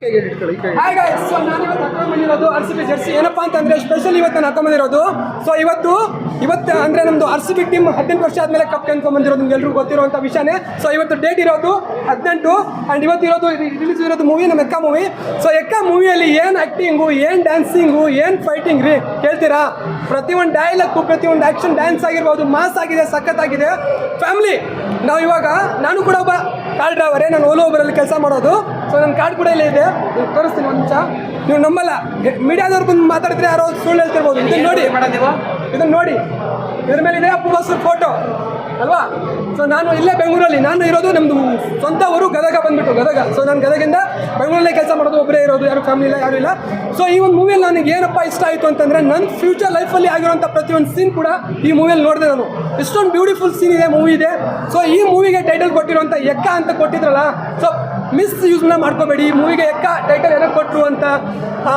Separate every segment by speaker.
Speaker 1: Hi guys, so ನಾನು ಇವತ್ತು ಹಾಕೊಂಡು ಬಂದಿರೋದು RCB ಜರ್ಸಿ. ಏನಪ್ಪಾ ಅಂತಂದ್ರೆ ಸ್ಪೆಷಲ್ ಇವತ್ತು ನಾನು ಹಾಕೊಂಡು ಬಂದಿರೋದು. ಸೊ ಇವತ್ತು ಅಂದ್ರೆ ನಮ್ದು RCB ಟೀಮ್ 18 ವರ್ಷ ಆದ್ಮೇಲೆ ಕಪ್ ಗೆದ್ಕೊಂಡು ಬಂದಿರೋದು ನಿಮ್ಗೆ ಎಲ್ರಿಗೂ ಗೊತ್ತಿರುವಂಥ ವಿಷಯನೇ. ಸೊ ಇವತ್ತು ಡೇಟ್ ಇರೋದು 18 ಆ್ಯಂಡ್ ಇವತ್ತು ರಿಲೀಸ್ ಇರೋದು ಮೂವಿ ನಮ್ಮ ಎಕ್ಕ ಮೂವಿ. ಸೊ ಎಕ್ಕ ಮೂವಿಯಲ್ಲಿ ಏನು ಆ್ಯಕ್ಟಿಂಗು, ಏನು ಡ್ಯಾನ್ಸಿಂಗು, ಏನು ಫೈಟಿಂಗ್ ರೀ ಕೇಳ್ತೀರಾ? ಪ್ರತಿಯೊಂದು ಡೈಲಾಗು, ಪ್ರತಿಯೊಂದು ಆ್ಯಕ್ಷನ್ ಡ್ಯಾನ್ಸ್ ಆಗಿರ್ಬೋದು, ಮಾಸ್ ಆಗಿದೆ, ಸಖತ್ತಾಗಿದೆ. ಫ್ಯಾಮಿಲಿ ನಾವು ಇವಾಗ ನಾನು ಕೂಡ ಒಬ್ಬ ಕಾರ್ ಡ್ರೈವರೇ, ನಾನು ಓಲೋ ಊಬರಲ್ಲಿ ಕೆಲಸ ಮಾಡೋದು. ಸೊ ನನ್ನ ಕಾರ್ಡ್ ಕೂಡ ಇಲ್ಲೇ ಇದೆ, ತೋರಿಸ್ತೀನಿ ಒಂದು ನಿಮಿಷ. ನೀವು ನಮ್ಮಲ್ಲ, ಮೀಡಿಯಾದವ್ರು ಬಂದು ಮಾತಾಡಿದ್ರೆ ಯಾರೋ ಸುಳ್ಳು ಹೇಳ್ತಿರ್ಬೋದು. ಇದನ್ನು ನೋಡಿ ಇದನ್ನು ನೋಡಿ, ಇದ್ರ ಮೇಲೆ ಇದೆ ಅಪ್ಪು ಬಾಸು ಫೋಟೋ ಅಲ್ವಾ? ಸೊ ನಾನು ಇಲ್ಲೇ ಬೆಂಗಳೂರಲ್ಲಿ ನಾನು ಇರೋದು, ನಮ್ಮದು ಸ್ವಂತ ಊರು ಗದಗ ಬಂದ್ಬಿಟ್ಟು ಗದಗ. ಸೊ ನಾನು ಗದಗಿಂದ ಬೆಂಗಳೂರಲ್ಲೇ ಕೆಲಸ ಮಾಡೋದು, ಒಬ್ಬರೇ ಇರೋದು, ಯಾರು ಫ್ಯಾಮಿಲಿ ಇಲ್ಲ, ಯಾರು ಇಲ್ಲ. ಸೊ ಈ ಒಂದು ಮೂವಿಯಲ್ಲಿ ನನಗೆ ಏನಪ್ಪ ಇಷ್ಟ ಆಯಿತು ಅಂತಂದರೆ, ನನ್ನ ಫ್ಯೂಚರ್ ಲೈಫಲ್ಲಿ ಆಗಿರೋಂಥ ಪ್ರತಿಯೊಂದು ಸೀನ್ ಕೂಡ ಈ ಮೂವಿಯಲ್ಲಿ ನೋಡಿದೆ ನಾನು. ಇಷ್ಟೊಂದು ಬ್ಯೂಟಿಫುಲ್ ಸೀನ್ ಇದೆ, ಮೂವಿ ಇದೆ. ಸೊ ಈ ಮೂವಿಗೆ ಟೈಟಲ್ ಕೊಟ್ಟಿರೋಂಥ ಎಕ್ಕ ಅಂತ ಕೊಟ್ಟಿದ್ರಲ್ಲ, ಸೊ ಮಿಸ್ಯೂಸ್ನ ಮಾಡ್ಕೋಬೇಡಿ. ಈ ಮೂವಿಗೆ ಎಕ್ಕ ಟೈಟಲ್ ಏನೋ ಕೊಟ್ಟರು ಅಂತ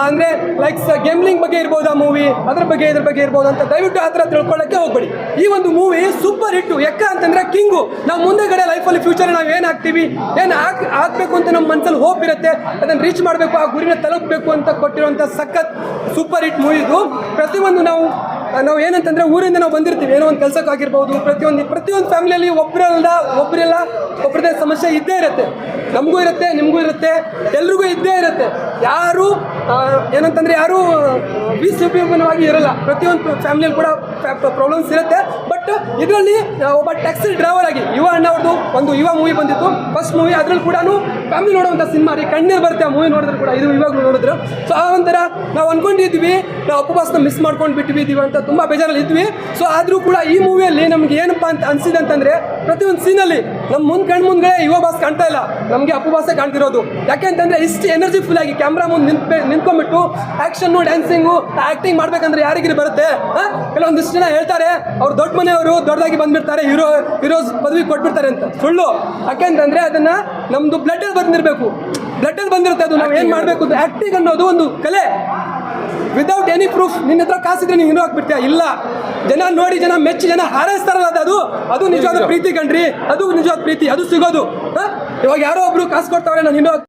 Speaker 1: ಅಂದರೆ ಲೈಕ್ಸ್ ಗೇಮ್ಲಿಂಗ್ ಬಗ್ಗೆ ಇರ್ಬೋದು, ಆ ಮೂವಿ ಅದ್ರ ಬಗ್ಗೆ ಇದ್ರ ಬಗ್ಗೆ ಇರ್ಬೋದು ಅಂತ ದಯವಿಟ್ಟು ಆ ಥರ ತಿಳ್ಕೊಳ್ಳೋಕ್ಕೆ ಹೋಗ್ಬೇಡಿ. ಈ ಒಂದು ಮೂವಿ ಸೂಪರ್ ಹಿಟ್ಟು. ಎಕ್ಕ ಅಂತಂದರೆ ಕಿಂಗು. ನಾವು ಮುಂದೆಗಡೆ ಲೈಫಲ್ಲಿ ಫ್ಯೂಚರ್ ನಾವು ಏನು ಆಗ್ತೀವಿ, ಏನು ಆಗಬೇಕು ಅಂತ ನಮ್ಮ ಮನಸ್ಸಲ್ಲಿ ಹೋಪ್ ಇರುತ್ತೆ, ಅದನ್ನು ರೀಚ್ ಮಾಡಬೇಕು, ಆ ಗುರಿನ ತಲುಪಬೇಕು ಅಂತ ಕೊಟ್ಟಿರುವಂಥ ಸಖತ್ ಸೂಪರ್ ಹಿಟ್ ಮೂವಿ ಇದು. ಪ್ರತಿಯೊಂದು ನಾವು ಏನಂತಂದರೆ ಊರಿಂದ ನಾವು ಬಂದಿರ್ತೀವಿ, ಏನೋ ಒಂದು ಕೆಲಸಕ್ಕಾಗಿರ್ಬೋದು, ಪ್ರತಿಯೊಂದು ಫ್ಯಾಮಿಲಿಯಲ್ಲಿ ಒಬ್ಬರದೇ ಸಮಸ್ಯೆ ಇದ್ದೇ ಇರುತ್ತೆ. ನಮಗೂ ಇರುತ್ತೆ, ನಿಮಗೂ ಇರುತ್ತೆ, ಎಲ್ರಿಗೂ ಇದ್ದೇ ಇರುತ್ತೆ. ಯಾರು ಏನಂತಂದರೆ ಯಾರೂ ವಿಸುಪೀಮವಾಗಿ ಇರಲ್ಲ. ಪ್ರತಿಯೊಂದು ಫ್ಯಾಮಿಲಿಯಲ್ಲಿ ಕೂಡ ಪ್ರಾಬ್ಲಮ್ಸ್ ಇರುತ್ತೆ. ಬಟ್ ಇದರಲ್ಲಿ ಒಬ್ಬ ಟ್ಯಾಕ್ಸಿ ಡ್ರೈವರ್ ಆಗಿ ಯುವ ಅಣ್ಣ ಅವ್ರದ್ದು ಒಂದು ಯುವ ಮೂವಿ ಬಂದಿತ್ತು, ಫಸ್ಟ್ ಮೂವಿ. ಅದ್ರಲ್ಲಿ ಕೂಡ ಫ್ಯಾಮಿಲಿ ನೋಡುವಂಥ ಸಿನಿಮಾ ರೀ, ಕಣ್ಣೀರು ಬರುತ್ತೆ ಆ ಮೂವಿ ನೋಡಿದ್ರು ಕೂಡ. ಇದು ಇವಾಗ ನೋಡಿದ್ರು. ಸೊ ಆ ಒಂಥರ ನಾವು ಅಂದ್ಕೊಂಡಿದ್ವಿ, ನಾವು ಅಪ್ಪು ಬಾಸ್ನ ಮಿಸ್ ಮಾಡ್ಕೊಂಡು ಬಿಟ್ಟಿದ್ದೀವಿ ಅಂತ ತುಂಬ ಬೇಜಾರಲ್ಲಿ ಇದ್ವಿ. ಸೊ ಆದರೂ ಕೂಡ ಈ ಮೂವಿಯಲ್ಲಿ ನಮ್ಗೆ ಏನಪ್ಪ ಅಂತ ಅನಿಸಿದೆ ಅಂತಂದರೆ, ಪ್ರತಿಯೊಂದು ಸೀನಲ್ಲಿ ನಮ್ಮ ಮುಂದೆ ಯುವ ಬಾಸ್ ಕಾಣ್ತಾ ಇಲ್ಲ, ನಮಗೆ ಅಪ್ಪು ಬಾಸೇ ಕಾಣ್ತಿರೋದು. ಯಾಕೆ ಅಂತಂದರೆ ಇಷ್ಟು ಎನರ್ಜಿಫುಲ್ ಆಗಿ ಕ್ಯಾಮ್ರಾ ಮುಂದೆ ನಿಂತ್ಕೊಂಡ್ಬಿಟ್ಟು ಆ್ಯಕ್ಷನ್ನು, ಡ್ಯಾನ್ಸಿಂಗು, ಆ್ಯಕ್ಟಿಂಗ್ ಮಾಡಬೇಕಂದ್ರೆ ಯಾರಿಗಿರಿ ಬರುತ್ತೆ? ಕೆಲವೊಂದಿಷ್ಟು ಜನ ಹೇಳ್ತಾರೆ ಅವ್ರು ದೊಡ್ಡ ಮನೆಯವರು ದೊಡ್ಡದಾಗಿ ಬಂದುಬಿಡ್ತಾರೆ, ಹೀರೋಸ್ ಪದವಿ ಕೊಟ್ಬಿಡ್ತಾರೆ ಅಂತ. ಸುಳ್ಳು. ಯಾಕೆ ಅಂತಂದರೆ ಅದನ್ನು ನಮ್ಮದು ಬ್ಲಡ್ಡಲ್ಲಿ ಬಂದಿರುತ್ತೆ. ಅದು ನಾವು ಏನು ಮಾಡಬೇಕು ಅಂತ. ಆ್ಯಕ್ಟಿಂಗ್ ಅನ್ನೋದು ಒಂದು ಕಲೆ. ವಿದೌಟ್ ಎನಿ ಪ್ರೂಫ್ ನಿನ್ನ ಹತ್ರ ಕಾಸಿದ್ರೆ ನೀವು ಹೀರೋ ಆಗ್ಬಿಡ್ತೀಯ? ಇಲ್ಲ. ಜನ ನೋಡಿ, ಜನ ಮೆಚ್ಚಿ, ಜನ ಹಾರೈಸ್ತಾರಲ್ಲ, ಅದು ನಿಜವಾದ ಪ್ರೀತಿ ಕಣ್ರಿ. ಅದು ನಿಜವಾದ ಪ್ರೀತಿ, ಅದು ಸಿಗೋದು. ಇವಾಗ ಯಾರೋ ಒಬ್ರು ಕಾಸು ಕೊಡ್ತಾವ್ರೆ, ನಾನು ಹೀರೋ